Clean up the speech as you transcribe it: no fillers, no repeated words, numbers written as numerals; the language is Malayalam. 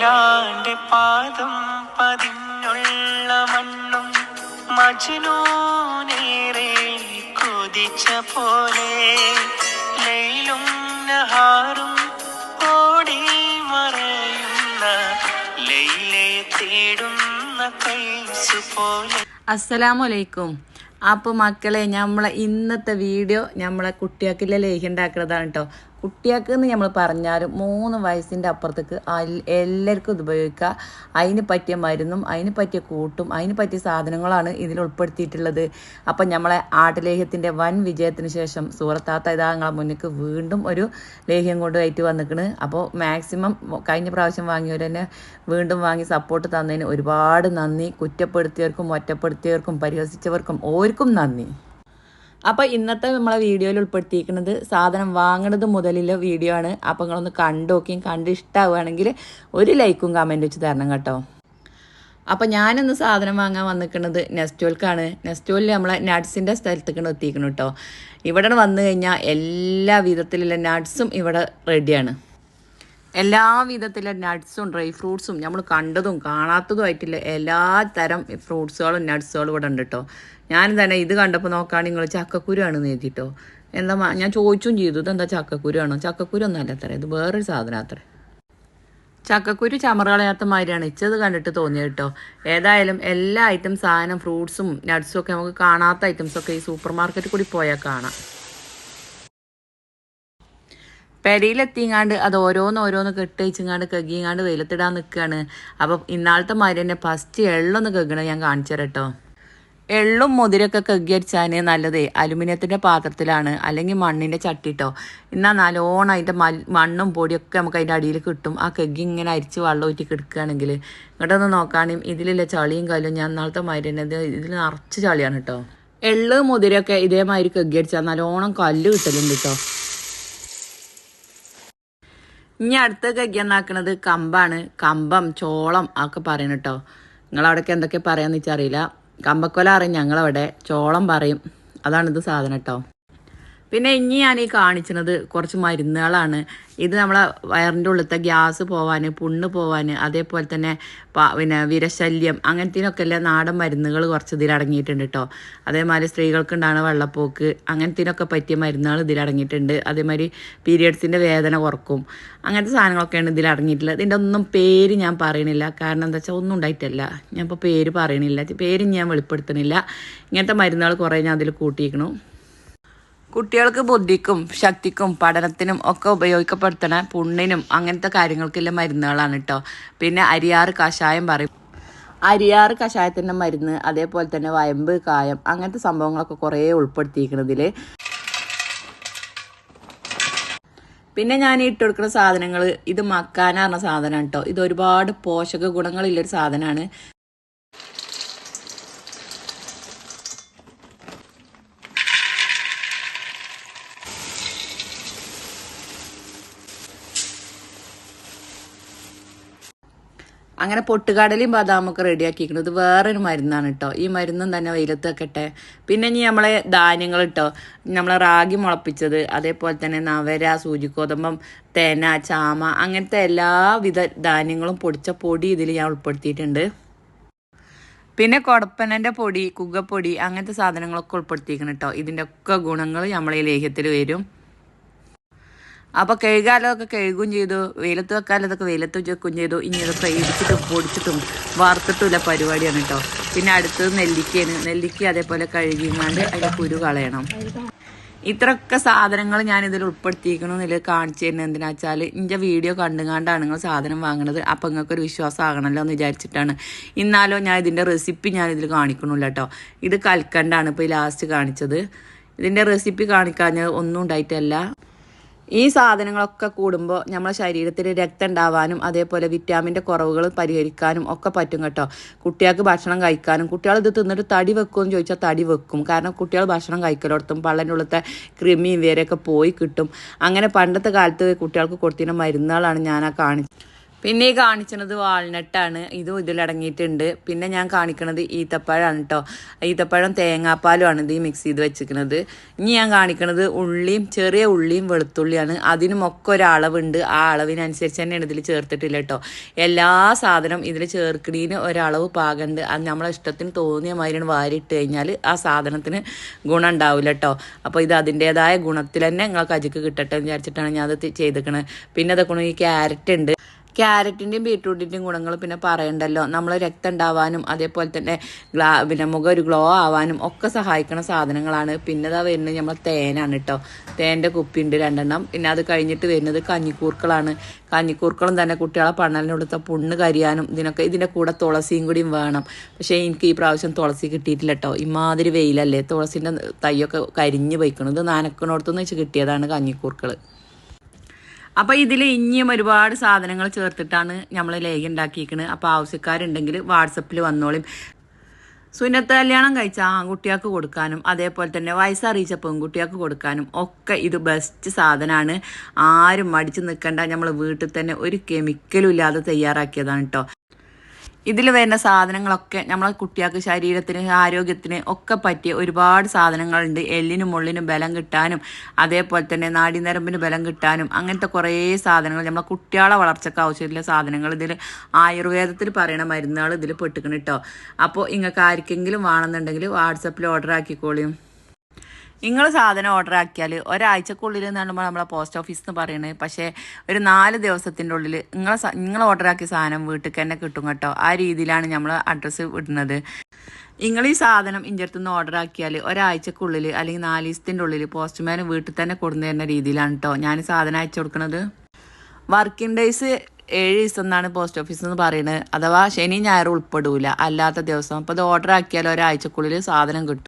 കൊയിലാന്റെ പാദം പതിഞ്ഞുള്ള മണ്ണും മജ്നൂനേറെ കൊതിച്ച പോലെ ലൈലും നഹാറും ഓടി മറയുന്ന ലൈലയെ തേടുന്ന കൈസു പോലെ. അസ്സലാമലൈക്കും. അപ്പോൾ മക്കളെ, നമ്മളെ ഇന്നത്തെ വീഡിയോ നമ്മളെ കുട്ടികൾക്കുള്ള ലേഹ്യം ഉണ്ടാക്കുന്നതാണ് കേട്ടോ. കുട്ടികൾക്ക് എന്ന് നമ്മൾ പറഞ്ഞാലും 3 വയസ്സിൻ്റെ അപ്പുറത്തേക്ക് എല്ലാവർക്കും ഇത് ഉപയോഗിക്കുക. അതിന് പറ്റിയ മരുന്നും അതിന് പറ്റിയ കൂട്ടും അതിന് പറ്റിയ സാധനങ്ങളാണ് ഇതിൽ ഉൾപ്പെടുത്തിയിട്ടുള്ളത്. അപ്പം നമ്മളെ ആട്ടുലേഹ്യത്തിൻ്റെ വൻ വിജയത്തിന് ശേഷം സൂറത്താത്ത ഇതാ ഞങ്ങളെ മുന്നിലേക്ക് വീണ്ടും ഒരു ലേഹ്യം കൊണ്ടുപോയിട്ട് വന്നിക്കണ്. അപ്പോൾ മാക്സിമം കഴിഞ്ഞ പ്രാവശ്യം വാങ്ങിയവർ തന്നെ വീണ്ടും വാങ്ങി സപ്പോർട്ട് തന്നതിന് ഒരുപാട് നന്ദി. കുറ്റപ്പെടുത്തിയവർക്കും ഒറ്റപ്പെടുത്തിയവർക്കും പരിഹസിച്ചവർക്കും ഓർക്കും നന്ദി. അപ്പോൾ ഇന്നത്തെ നമ്മളെ വീഡിയോയിൽ ഉൾപ്പെടുത്തിയിരിക്കുന്നത് സാധനം വാങ്ങണത് മുതലുള്ള വീഡിയോ ആണ്. അപ്പോൾ നിങ്ങളൊന്ന് കണ്ടു നോക്കിയും കണ്ട് ഇഷ്ടമാവുകയാണെങ്കിൽ ഒരു ലൈക്കും കമൻറ്റ് വെച്ച് തരണം കേട്ടോ. അപ്പോൾ ഞാനിന്ന് സാധനം വാങ്ങാൻ വന്നിരിക്കുന്നത് നെസ്റ്റോൾക്കാണ്. നെസ്റ്റോളിൽ നമ്മളെ നട്ട്സിൻ്റെ സ്ഥലത്തേക്കാണ് എത്തിക്കണം കേട്ടോ. ഇവിടെ വന്നു കഴിഞ്ഞാൽ എല്ലാ വിധത്തിലുള്ള നട്ട്സും ഇവിടെ റെഡിയാണ്. എല്ലാ വിധത്തിലുള്ള നട്ട്സും ഡ്രൈ ഫ്രൂട്ട്സും നമ്മൾ കണ്ടതും കാണാത്തതും ആയിട്ടില്ല എല്ലാ തരം ഫ്രൂട്ട്സുകളും നട്ട്സുകളും ഇവിടെ ഉണ്ട് കേട്ടോ. ഞാൻ തന്നെ ഇത് കണ്ടപ്പോൾ നോക്കുകയാണെങ്കിൽ നിങ്ങൾ ചക്കക്കുരു ആണെന്ന് എഴുതിട്ടോ. എന്താ ഞാൻ ചോദിച്ചും ചെയ്തു, ഇതെന്താ ചക്കക്കുരു ആണോ? ചക്കക്കുരു ഒന്നും അല്ല അത്ര, ഇത് വേറൊരു സാധനം അത്ര. ചക്കക്കുരു ചമറുകളയാത്ത മാതിരിയാണ് ഇച്ചത് കണ്ടിട്ട് തോന്നിയത് കേട്ടോ. ഏതായാലും എല്ലാ ഐറ്റം സാധനം ഫ്രൂട്ട്സും നട്ട്സും ഒക്കെ നമുക്ക് കാണാത്ത ഐറ്റംസൊക്കെ ഈ സൂപ്പർ മാർക്കറ്റിൽ കൂടി പോയാൽ കാണാം. പെരയിലെത്തിങ്ങാണ്ട് അത് ഓരോന്ന് കെട്ടിച്ചങ്ങാണ്ട് കെകിങ്ങാണ്ട് വെയിലത്തിടാൻ നിൽക്കുകയാണ്. അപ്പം ഇന്നാളത്തെ മാതിരി തന്നെ ഫസ്റ്റ് എള്ളൊന്ന് കെകണം ഞാൻ കാണിച്ചു തരാം കേട്ടോ. എള്ളും മുതിരൊക്കെ കെകി അടിച്ചാൽ നല്ലതേ അലുമിനിയത്തിൻ്റെ പാത്രത്തിലാണ്, അല്ലെങ്കിൽ മണ്ണിൻ്റെ ചട്ടിട്ടോ. എന്നാൽ നല്ലോണം അതിൻ്റെ മണ്ണും പൊടിയൊക്കെ നമുക്ക് അതിൻ്റെ അടിയിൽ കിട്ടും. ആ കെഗി ഇങ്ങനെ അരിച്ച് വെള്ളം ഊറ്റി കിടക്കുകയാണെങ്കിൽ ഇങ്ങോട്ടൊന്ന് നോക്കുകയാണെങ്കിൽ ഇതിലുള്ള ചളിയും കല്ലും ഞാൻ ഇന്നാളത്തെ മാതിരി തന്നെ ഇതിൽ നിറച്ച് ചളിയാണ് കേട്ടോ. എള്ള് മുതിരൊക്കെ ഇതേമാതിരി കെഗി അടിച്ചാൽ നല്ലോണം കല്ല് കിട്ടലുണ്ട് കേട്ടോ. ഇനി അടുത്ത കെഗിയെന്നാക്കണത് കമ്പാണ്. കമ്പം ചോളം ഒക്കെ പറയണം കേട്ടോ. നിങ്ങളവിടേക്ക് എന്തൊക്കെ പറയാന്ന് വെച്ചാൽ അറിയില്ല. കമ്പക്കൊല അറിയും ഞങ്ങളവിടെ, ചോളം പറയും. അതാണിത് സാധനം കേട്ടോ. പിന്നെ ഇനി ഞാൻ ഈ കാണിച്ചത് കുറച്ച് മരുന്നുകളാണ്. ഇത് നമ്മളെ വയറിൻ്റെ ഉള്ളിലത്തെ ഗ്യാസ് പോവാൻ, പുണ്ണ് പോവാൻ, അതേപോലെ തന്നെ പിന്നെ വിരശല്യം അങ്ങനത്തേനൊക്കെ അല്ലേ നാടൻ മരുന്നുകൾ കുറച്ച് ഇതിലടങ്ങിയിട്ടുണ്ട് കേട്ടോ. അതേമാതിരി സ്ത്രീകൾക്കുണ്ടാകുന്ന വെള്ളപ്പോക്ക് അങ്ങനത്തേനൊക്കെ പറ്റിയ മരുന്നുകൾ ഇതിലടങ്ങിയിട്ടുണ്ട്. അതേമാതിരി പീരിയഡ്സിൻ്റെ വേദന കുറക്കും, അങ്ങനത്തെ സാധനങ്ങളൊക്കെയാണ് ഇതിലടങ്ങിയിട്ടുള്ളത്. ഇതിൻ്റെ ഒന്നും പേര് ഞാൻ പറയണില്ല, കാരണം എന്താ വെച്ചാൽ ഒന്നും ഉണ്ടായിട്ടല്ല. ഞാൻ ഇപ്പോൾ പേര് പറയണില്ല, പേര് ഞാൻ വെളിപ്പെടുത്തണില്ല. ഇങ്ങനത്തെ മരുന്നുകൾ കുറേ ഞാൻ അതിൽ കൂട്ടിയിരിക്കണു. കുട്ടികൾക്ക് ബുദ്ധിക്കും ശക്തിക്കും പഠനത്തിനും ഒക്കെ ഉപയോഗിക്കപ്പെടുത്തണ പുണ്ണിനും അങ്ങനത്തെ കാര്യങ്ങൾക്കുള്ള മരുന്നുകളാണ് കേട്ടോ. പിന്നെ അരിയാറ് കഷായം പറയും. അരിയാറ് കഷായത്തിൻ്റെ മരുന്ന്, അതേപോലെ തന്നെ വയമ്പ് കായം അങ്ങനത്തെ സംഭവങ്ങളൊക്കെ കുറേ ഉൾപ്പെടുത്തിയിരിക്കണതിൽ. പിന്നെ ഞാൻ ഇട്ട് കൊടുക്കുന്ന സാധനങ്ങൾ ഇത് മക്കാന പറഞ്ഞ സാധനമാണ് കേട്ടോ. ഇത് ഒരുപാട് പോഷക ഗുണങ്ങളുള്ളൊരു സാധനമാണ്. അങ്ങനെ പൊട്ടുകടലയും ബദാമൊക്കെ റെഡിയാക്കിയിരിക്കണം. ഇത് വേറൊരു മരുന്നാണ് കേട്ടോ. ഈ മരുന്നും തന്നെ വെയിലത്ത് വെക്കട്ടെ. പിന്നെ ഇനി നമ്മളെ ധാന്യങ്ങൾ കേട്ടോ, നമ്മളെ റാഗി മുളപ്പിച്ചത്, അതേപോലെ തന്നെ നവര, സൂചിക്കോതമ്പം, തേന, ചാമ അങ്ങനത്തെ എല്ലാവിധ ധാന്യങ്ങളും പൊടിച്ച പൊടി ഇതിൽ ഞാൻ ഉൾപ്പെടുത്തിയിട്ടുണ്ട്. പിന്നെ കൊടപ്പനൻ്റെ പൊടി, കുഗ്ഗപ്പൊടി അങ്ങനത്തെ സാധനങ്ങളൊക്കെ ഉൾപ്പെടുത്തിയിരിക്കണം കേട്ടോ. ഇതിൻ്റെ ഒക്കെ ഗുണങ്ങൾ നമ്മളെ ലേഹ്യത്തിൽ വരും. അപ്പോൾ കഴുകാലതൊക്കെ കഴുകുകയും ചെയ്തു, വെയിലത്ത് വെക്കാലതൊക്കെ വെയിലത്ത് വെക്കുകയും ചെയ്തു. ഇനി ഇതൊക്കെ ഇടിച്ചിട്ടും പൊടിച്ചിട്ടും വറുത്തിട്ടുള്ള പരിപാടിയാണ് കേട്ടോ. പിന്നെ അടുത്തത് നെല്ലിക്കയാണ്. നെല്ലിക്ക അതേപോലെ കഴുകിങ്ങാണ്ട് അതിൻ്റെ കുരു കളയണം. ഇത്രയൊക്കെ സാധനങ്ങൾ ഞാൻ ഇതിൽ ഉൾപ്പെടുത്തിയിരിക്കണമെന്നില്ല കാണിച്ചു തരുന്നത് എന്തിനാ വെച്ചാൽ എൻ്റെ വീഡിയോ കണ്ടുകൊണ്ടാണ് നിങ്ങൾ സാധനം വാങ്ങണത്. അപ്പോൾ നിങ്ങൾക്കൊരു വിശ്വാസം ആകണമല്ലോ എന്ന് വിചാരിച്ചിട്ടാണ്. ഇന്നാലോ ഞാൻ ഇതിൻ്റെ റെസിപ്പി ഞാനിതിൽ കാണിക്കണില്ല കേട്ടോ. ഇത് കൽക്കണ്ടാണ് ഇപ്പോൾ ലാസ്റ്റ് കാണിച്ചത്. ഇതിൻ്റെ റെസിപ്പി കാണിക്കാൻ ഒന്നും ഉണ്ടായിട്ടല്ല. ഈ സാധനങ്ങളൊക്കെ കൂടുമ്പോൾ നമ്മുടെ ശരീരത്തിൽ രക്തം ഉണ്ടാവാനും അതേപോലെ വിറ്റാമിൻ്റെ കുറവുകൾ പരിഹരിക്കാനും ഒക്കെ പറ്റും കേട്ടോ. കുട്ടികൾക്ക് ഭക്ഷണം കഴിക്കാനും, കുട്ടികൾ ഇത് തിന്നിട്ട് തടി വെക്കുമെന്ന് ചോദിച്ചാൽ തടി വെക്കും. കാരണം കുട്ടികൾ ഭക്ഷണം കഴിക്കലോടത്തും പള്ളൻ്റെ ഉള്ളത്തെ കൃമിയും വേരെയൊക്കെ പോയി കിട്ടും. അങ്ങനെ പണ്ടത്തെ കാലത്ത് കുട്ടികൾക്ക് കൊടുത്തിരുന്ന മരുന്നുകളാണ് ഞാൻ കാണിച്ചത്. പിന്നെ ഈ കാണിക്കുന്നത് വാൾനട്ടാണ്. ഇതും ഇതിലടങ്ങിയിട്ടുണ്ട്. പിന്നെ ഞാൻ കാണിക്കുന്നത് ഈത്തപ്പഴമാണ് കേട്ടോ. ഈത്തപ്പഴം തേങ്ങാപ്പാലുമാണ് ഇത് മിക്സ് ചെയ്ത് വെച്ചിരിക്കുന്നത്. ഇനി ഞാൻ കാണിക്കുന്നത് ഉള്ളിയും ചെറിയ ഉള്ളിയും വെളുത്തുള്ളിയാണ്. അതിനുമൊക്കെ ഒരളവുണ്ട്. ആ അളവിനനുസരിച്ച് തന്നെയാണ് ഇതിൽ ചേർത്തിട്ടില്ല കേട്ടോ. എല്ലാ സാധനം ഇതിൽ ചേർക്കണീന് ഒരളവ് പാകമുണ്ട്. അത് നമ്മളെ ഇഷ്ടത്തിന് തോന്നിയ മാതിരിയാണ് വാരിയിട്ട് കഴിഞ്ഞാൽ ആ സാധനത്തിന് ഗുണം ഉണ്ടാവില്ല കേട്ടോ. അപ്പോൾ ഇത് അതിൻ്റേതായ ഗുണത്തിൽ തന്നെ നിങ്ങൾക്ക് അജിക്ക് കിട്ടട്ടെ എന്ന് വിചാരിച്ചിട്ടാണ് ഞാൻ അത് ചെയ്തിരിക്കുന്നത്. പിന്നെ അതൊക്കെ ഈ ക്യാരറ്റ് ഉണ്ട്. ക്യാരറ്റിൻ്റെയും ബീട്രൂട്ടിൻ്റെയും ഗുണങ്ങൾ പിന്നെ പറയണ്ടല്ലോ. നമ്മൾ രക്തം ഉണ്ടാവാനും അതേപോലെ തന്നെ പിന്നെ മുഖം ഒരു ഗ്ലോ ആവാനും ഒക്കെ സഹായിക്കുന്ന സാധനങ്ങളാണ്. പിന്നെ അതാ വരുന്നത് നമ്മൾ തേനാണ് കേട്ടോ. തേൻ്റെ കുപ്പിയുണ്ട് 2 എണ്ണം. പിന്നെ അത് കഴിഞ്ഞിട്ട് വരുന്നത് കഞ്ഞിക്കൂർക്കളാണ്. കഞ്ഞിക്കൂർക്കളും തന്നെ കുട്ടികളെ പണ്ണലിനോടുത്ത പുണ്ണ് കരിയാനും ഇതിൻ്റെ കൂടെ തുളസിയും കൂടിയും വേണം. പക്ഷേ എനിക്ക് ഈ പ്രാവശ്യം തുളസി കിട്ടിയിട്ടില്ല കേട്ടോ. ഇമാതിരി വെയിലല്ലേ, തുളസിൻ്റെ തൈയൊക്കെ കരിഞ്ഞ് പോയിക്കണം. ഇത് നനക്കിനോടത്തുനിന്ന് വെച്ച് കിട്ടിയതാണ് കഞ്ഞിക്കൂർക്കൾ. അപ്പോൾ ഇതിൽ ഇനിയും ഒരുപാട് സാധനങ്ങൾ ചേർത്തിട്ടാണ് നമ്മൾ ലേഹ്യം ഉണ്ടാക്കിയിരിക്കുന്നത്. അപ്പോൾ ആവശ്യക്കാരുണ്ടെങ്കിൽ വാട്സപ്പിൽ വന്നോളും. സുന്നത്ത് കല്യാണം കഴിച്ച ആൺകുട്ടികൾക്ക് കൊടുക്കാനും അതേപോലെ തന്നെ വയസ്സറിയിച്ച പെൺകുട്ടികൾക്ക് കൊടുക്കാനും ഒക്കെ ഇത് ബെസ്റ്റ് സാധനമാണ്. ആരും മടിച്ച് നിൽക്കണ്ട. നമ്മൾ വീട്ടിൽ തന്നെ ഒരു കെമിക്കലും ഇല്ലാതെ തയ്യാറാക്കിയതാണ് കേട്ടോ. ഇതിൽ വരുന്ന സാധനങ്ങളൊക്കെ നമ്മളെ കുട്ടികൾക്ക് ശരീരത്തിന് ആരോഗ്യത്തിന് ഒക്കെ പറ്റിയ ഒരുപാട് സാധനങ്ങളുണ്ട്. എല്ലിനും മുള്ളിനും ബലം കിട്ടാനും അതേപോലെ തന്നെ നാഡീനരമ്പിന് ബലം കിട്ടാനും അങ്ങനത്തെ കുറേ സാധനങ്ങൾ നമ്മളെ കുട്ടികളെ വളർച്ചയ്ക്ക് ആവശ്യമുള്ള സാധനങ്ങൾ ഇതിൽ ആയുർവേദത്തിൽ പറയുന്ന മരുന്നുകൾ ഇതിൽ പെട്ടിക്കണം കേട്ടോ. അപ്പോൾ നിങ്ങൾക്ക് ആർക്കെങ്കിലും വേണമെന്നുണ്ടെങ്കിൽ വാട്സപ്പിൽ ഓർഡർ ആക്കിക്കോളിയും. നിങ്ങൾ സാധനം ഓർഡർ ആക്കിയാൽ ഒരാഴ്ചക്കുള്ളിൽ എന്നാണ് നമ്മളെ പോസ്റ്റ് ഓഫീസ് എന്ന് പറയുന്നത്. പക്ഷേ ഒരു 4 ദിവസത്തിൻ്റെ ഉള്ളിൽ നിങ്ങൾ ഓർഡർ ആക്കിയ സാധനം വീട്ടിൽ തന്നെ കിട്ടും കേട്ടോ. ആ രീതിയിലാണ് നമ്മൾ അഡ്രസ്സ് ഇടുന്നത്. നിങ്ങൾ ഈ സാധനം ഇഞ്ചടുത്തുനിന്ന് ഓർഡർ ആക്കിയാൽ ഒരാഴ്ചക്കുള്ളിൽ അല്ലെങ്കിൽ 4 ദിവസത്തിൻ്റെ ഉള്ളിൽ പോസ്റ്റ്മാൻ വീട്ടിൽ തന്നെ കൊണ്ടു തരുന്ന രീതിയിലാണ് കേട്ടോ ഞാൻ സാധനം അയച്ചു കൊടുക്കുന്നത്. വർക്കിംഗ് ഡേയ്സ് 7 ദിവസം എന്നാണ് പോസ്റ്റ് ഓഫീസ് എന്ന് പറയുന്നത്. അഥവാ ശനി ഞായർ ഉൾപ്പെടൂല അല്ലാത്ത ദിവസം. അപ്പോൾ ഇത് ഓർഡർ ആക്കിയാൽ ഒരാഴ്ചക്കുള്ളിൽ സാധനം കിട്ടും.